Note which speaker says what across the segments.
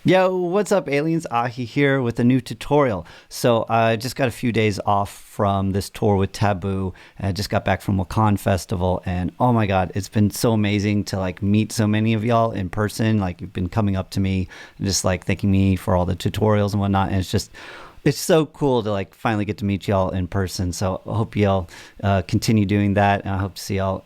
Speaker 1: Yo, what's up aliens? Ahi here with a new tutorial. So I just got a few days off from this tour with Taboo, and I just got back from Wakan Festival, and oh my god, it's been so amazing to like meet so many of y'all in person. Like you've been coming up to me and just like thanking me for all the tutorials and whatnot, and it's so cool to like finally get to meet y'all in person. So I hope y'all continue doing that. And I hope to see y'all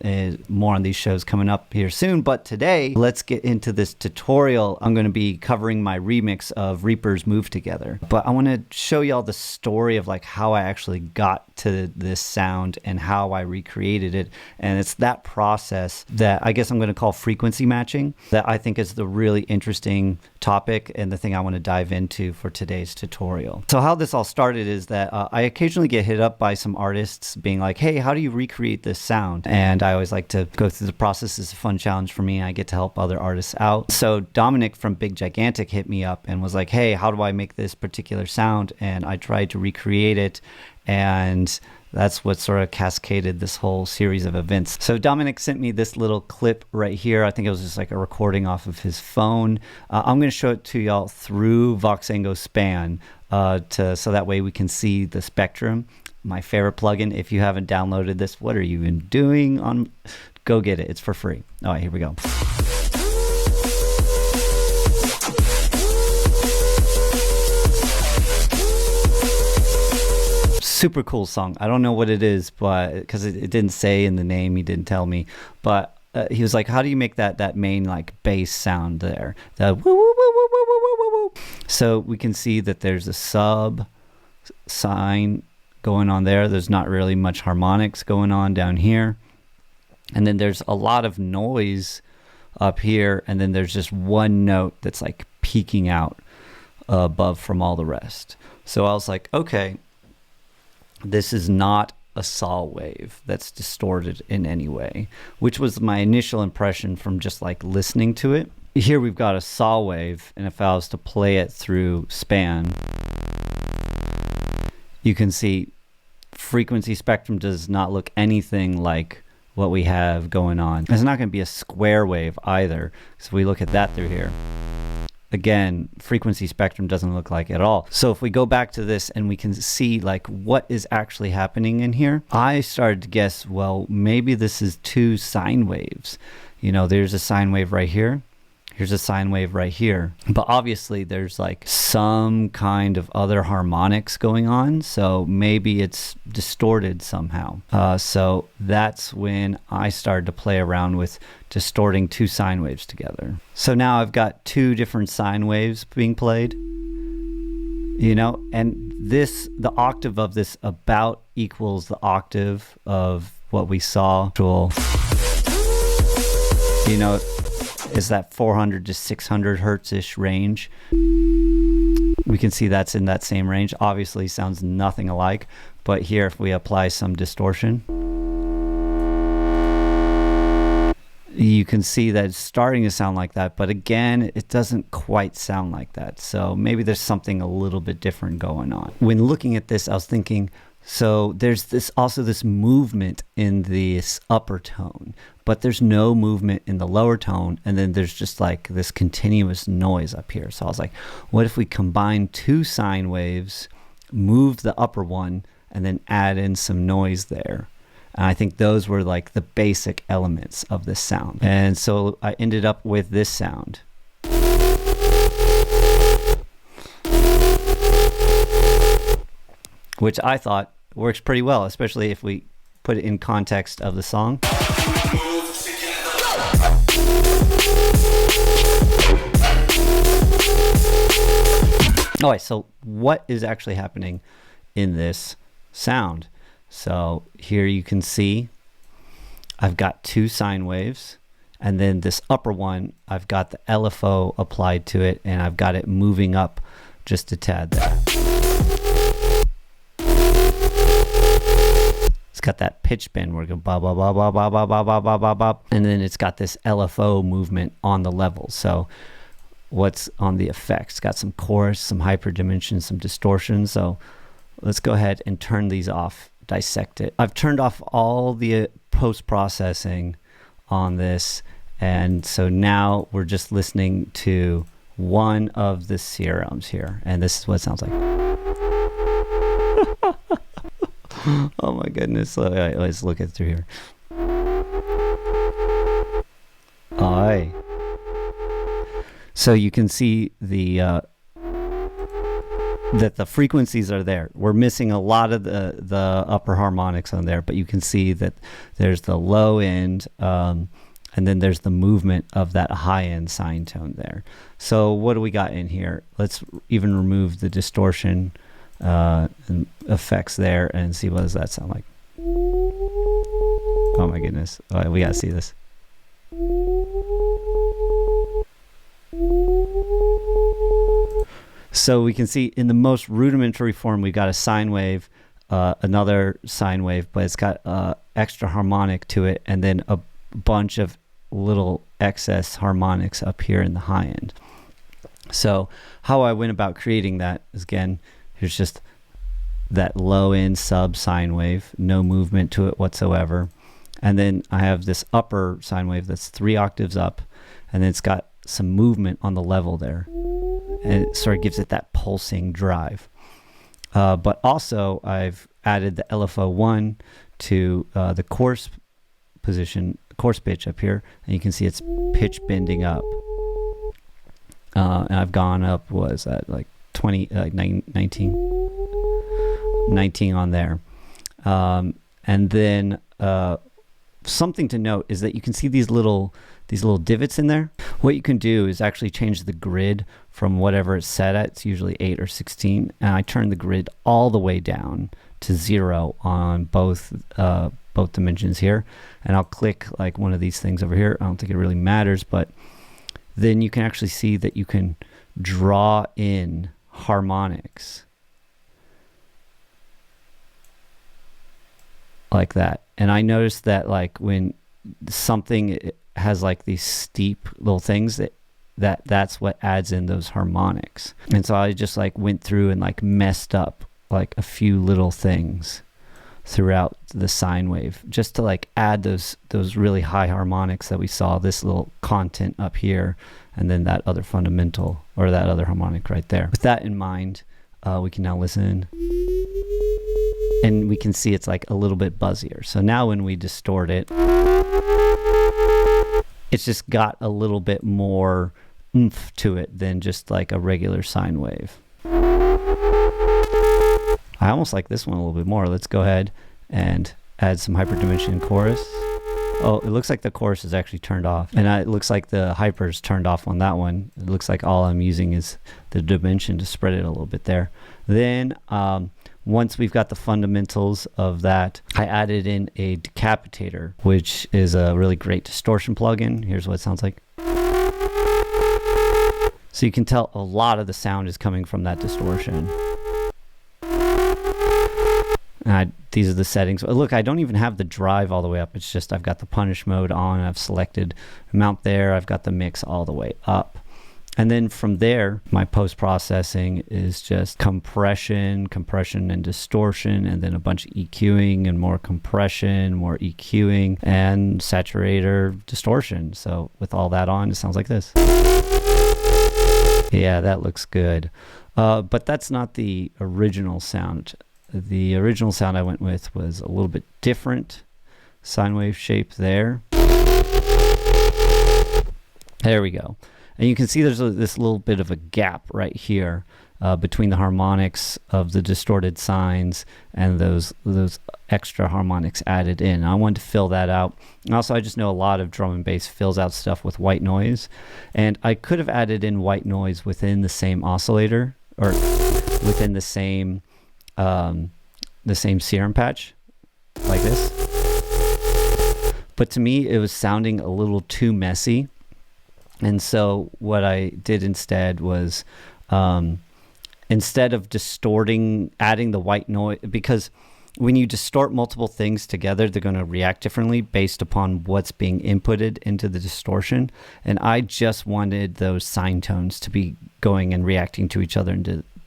Speaker 1: more on these shows coming up here soon. But today, let's get into this tutorial. I'm going to be covering my remix of Reaper's Move Together. But I want to show y'all the story of like how I actually got to this sound and how I recreated it. And it's that process that I guess I'm going to call frequency matching that I think is the really interesting topic and the thing I want to dive into for today's tutorial. So how this all started is that I occasionally get hit up by some artists being like, hey, how do you recreate this sound? And I always like to go through the process. It's a fun challenge for me. I get to help other artists out. So Dominic from Big Gigantic hit me up and was like, hey, how do I make this particular sound? And I tried to recreate it, and that's what sort of cascaded this whole series of events. So Dominic sent me this little clip right here. I think it was just like a recording off of his phone. I'm going to show it to y'all through Voxengo Span so that way we can see the spectrum. My favorite plugin. If you haven't downloaded this, what are you even doing? Go get it. It's for free. All right, here we go. Super cool song. I don't know what it is, but because it didn't say in the name, he didn't tell me. But he was like, "How do you make that main like bass sound there? The woo woo woo woo woo woo woo woo." So we can see that there's a sub sign going on there. There's not really much harmonics going on down here, and then there's a lot of noise up here, and then there's just one note that's like peeking out above from all the rest. So I was like, okay. This is not a saw wave that's distorted in any way, which was my initial impression from just like listening to it. Here we've got a saw wave, and if I was to play it through Span, you can see frequency spectrum does not look anything like what we have going on. It's not going to be a square wave either. So if we look at that through here, again, frequency spectrum doesn't look like it at all. So if we go back to this and we can see like what is actually happening in here, I started to guess, well, maybe this is two sine waves. You know, there's a sine wave right here. Here's a sine wave right here. But obviously there's like some kind of other harmonics going on. So maybe it's distorted somehow. So that's when I started to play around with distorting two sine waves together. So now I've got two different sine waves being played, you know, and the octave of this about equals the octave of what we saw. You know, is that 400 to 600 hertz-ish range. We can see that's in that same range. Obviously sounds nothing alike, but here if we apply some distortion, you can see that it's starting to sound like that, but again, it doesn't quite sound like that. So maybe there's something a little bit different going on. When looking at this, I was thinking, so there's this movement in this upper tone, but there's no movement in the lower tone, and then there's just like this continuous noise up here. So I was like, what if we combine two sine waves, move the upper one, and then add in some noise there? And I think those were like the basic elements of this sound. And so I ended up with this sound. Which I thought works pretty well, especially if we put it in context of the song. All right, so what is actually happening in this sound? So here you can see I've got two sine waves, and then this upper one, I've got the LFO applied to it, and I've got it moving up just a tad there. It's got that pitch bend where it goes ba ba ba ba ba ba ba ba ba ba ba, and then it's got this LFO movement on the levels. So what's on the effects? It's got some chorus, some hyperdimension, some distortion. So let's go ahead and turn these off, dissect it. I've turned off all the post-processing on this, and so now we're just listening to one of the serums here, and this is what it sounds like. Oh my goodness, let's look it through here. Aye. So you can see the that the frequencies are there. We're missing a lot of the upper harmonics on there, but you can see that there's the low end, and then there's the movement of that high end sine tone there. So what do we got in here? Let's even remove the distortion and effects there and see what does that sound like. Oh my goodness, we gotta see this. So we can see in the most rudimentary form, we've got a sine wave, another sine wave, but it's got extra harmonic to it, and then a bunch of little excess harmonics up here in the high end. So how I went about creating that is, again, here's just that low end sub sine wave, no movement to it whatsoever. And then I have this upper sine wave that's 3 octaves up, and then it's got some movement on the level there. And it sort of gives it that pulsing drive. But also I've added the LFO1 to the coarse position, coarse pitch up here, and you can see it's pitch bending up. And I've gone up, was that like 20, 19 on there. And then something to note is that you can see these little divots in there. What you can do is actually change the grid from whatever it's set at. It's usually 8 or 16, and I turn the grid all the way down to 0 on both dimensions here, and I'll click like one of these things over here. I don't think it really matters, but then you can actually see that you can draw in harmonics like that. And I noticed that like when something has like these steep little things, that's what adds in those harmonics. And so I just like went through and like messed up like a few little things throughout the sine wave just to like add those really high harmonics that we saw, this little content up here, and then that other fundamental or that other harmonic right there. With that in mind, we can now listen, and we can see it's like a little bit buzzier. So now when we distort it, it's just got a little bit more oomph to it than just like a regular sine wave. I almost like this one a little bit more. Let's go ahead and add some hyperdimension chorus. Oh, it looks like the chorus is actually turned off, and it looks like the hyper's turned off on that one. It looks like all I'm using is the dimension to spread it a little bit there. Then once we've got the fundamentals of that, I added in a decapitator, which is a really great distortion plugin. Here's what it sounds like. So you can tell a lot of the sound is coming from that distortion. These are the settings. Look, I don't even have the drive all the way up. It's just I've got the punish mode on. I've selected mount there. I've got the mix all the way up. And then from there, my post-processing is just compression and distortion, and then a bunch of EQing and more compression, more EQing, and saturator distortion. So with all that on, it sounds like this. Yeah, that looks good. But that's not the original sound. The original sound I went with was a little bit different. Sine wave shape there. There we go. And you can see there's this little bit of a gap right here between the harmonics of the distorted sines and those extra harmonics added in. I wanted to fill that out. And also, I just know a lot of drum and bass fills out stuff with white noise. And I could have added in white noise within the same oscillator or within the same Serum patch like this. But to me, it was sounding a little too messy. And so what I did instead was, instead of distorting, adding the white noise, because when you distort multiple things together, they're going to react differently based upon what's being inputted into the distortion. And I just wanted those sine tones to be going and reacting to each other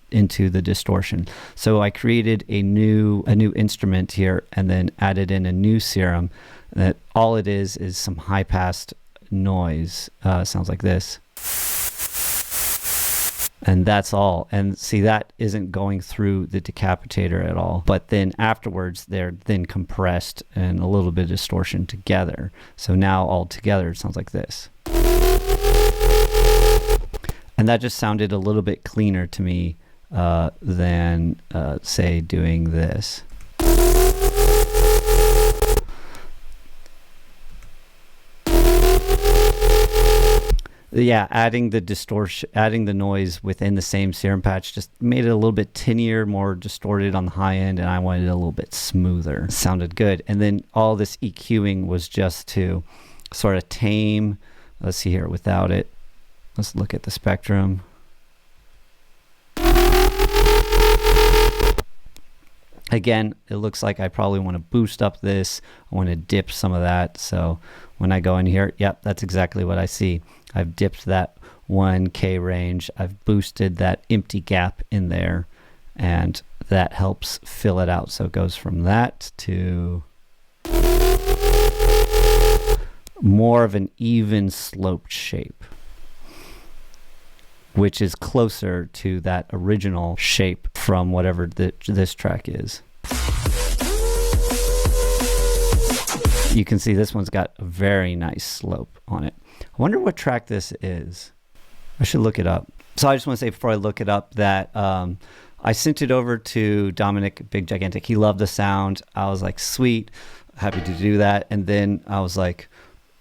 Speaker 1: into the distortion. So I created a new instrument here and then added in a new Serum. That all it is some high passed noise. Sounds like this. And that's all. And see, that isn't going through the decapitator at all. But then afterwards, they're then compressed and a little bit of distortion together. So now all together, it sounds like this. And that just sounded a little bit cleaner to me than, say, doing this. Yeah, adding the distortion, adding the noise within the same Serum patch just made it a little bit tinnier, more distorted on the high end, and I wanted it a little bit smoother. It sounded good. And then all this EQing was just to sort of tame. Let's see here without it. Let's look at the spectrum. Again, it looks like I probably want to boost up this. I want to dip some of that. So when I go in here, yep, that's exactly what I see. I've dipped that 1K range. I've boosted that empty gap in there, and that helps fill it out. So it goes from that to more of an even sloped shape, which is closer to that original shape from whatever this track is. You can see this one's got a very nice slope on it. I wonder what track this is. I should look it up. So I just want to say before I look it up that I sent it over to Dominic Big Gigantic. He loved the sound. I was like, sweet, happy to do that. And then I was like,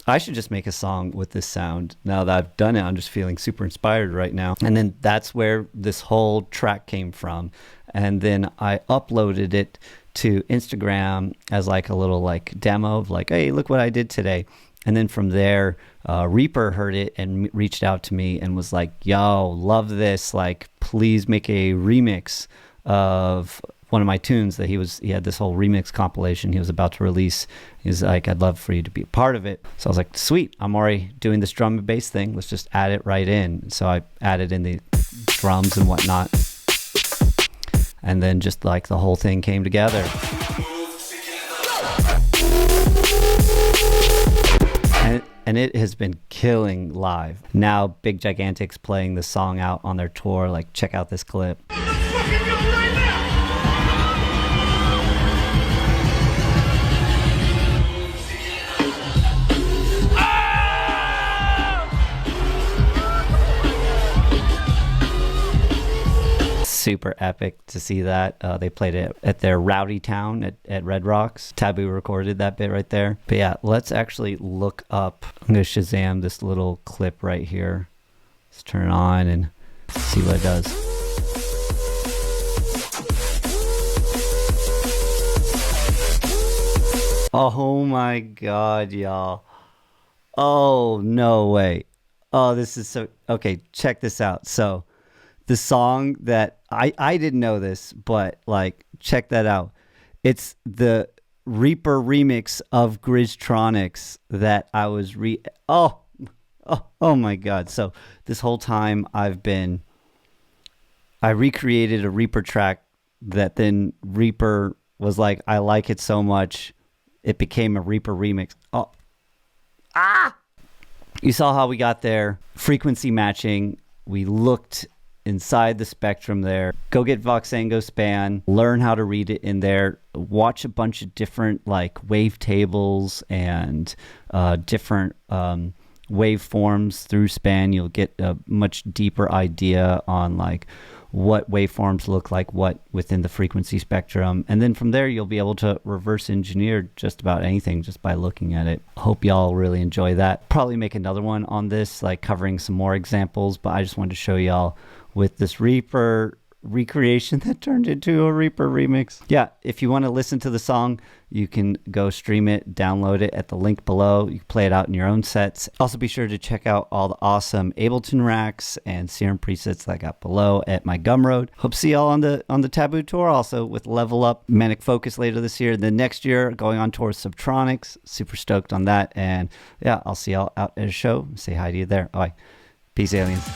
Speaker 1: I should just make a song with this sound. Now that I've done it, I'm just feeling super inspired right now. And then that's where this whole track came from. And then I uploaded it to Instagram as like a little like demo of like, hey, look what I did today. And then from there, Reaper heard it and reached out to me and was like, yo, love this. Like, please make a remix of one of my tunes that he had this whole remix compilation he was about to release. He's like, I'd love for you to be a part of it. So I was like, sweet, I'm already doing this drum and bass thing. Let's just add it right in. So I added in the drums and whatnot. And then just like the whole thing came together. And it has been killing live. Now Big Gigantic's playing the song out on their tour. Like, check out this clip. Super epic to see that. They played it at their Rowdy Town at Red Rocks. Taboo recorded that bit right there. But yeah, let's actually look up. I'm going to Shazam this little clip right here. Let's turn it on and see what it does. Oh my God, y'all. Oh, no way. Oh, this is so... Okay, check this out. So the song that I didn't know this, but like, check that out. It's the Reaper remix of Grizztronics that I was oh my God. So this whole time I recreated a Reaper track that then Reaper was like, I like it so much, it became a Reaper remix. You saw how we got there. Frequency matching. We looked inside the spectrum there. Go get Voxengo span, learn how to read it in there, watch a bunch of different like wave tables and different waveforms through span. You'll get a much deeper idea on like what waveforms look like what within the frequency spectrum. And then from there, you'll be able to reverse engineer just about anything just by looking at it. Hope y'all really enjoy that. Probably make another one on this, like covering some more examples, but I just wanted to show y'all with this Reaper recreation that turned into a Reaper remix. Yeah, if you want to listen to the song, you can go stream it, download it at the link below. You can play it out in your own sets. Also be sure to check out all the awesome Ableton racks and Serum presets that I got below at my Gumroad. Hope to see y'all on the Taboo tour, also with Level Up, Manic Focus later this year. Then next year, going on tour with Subtronics. Super stoked on that. And yeah, I'll see y'all out at a show. Say hi to you there. All right. Peace, aliens.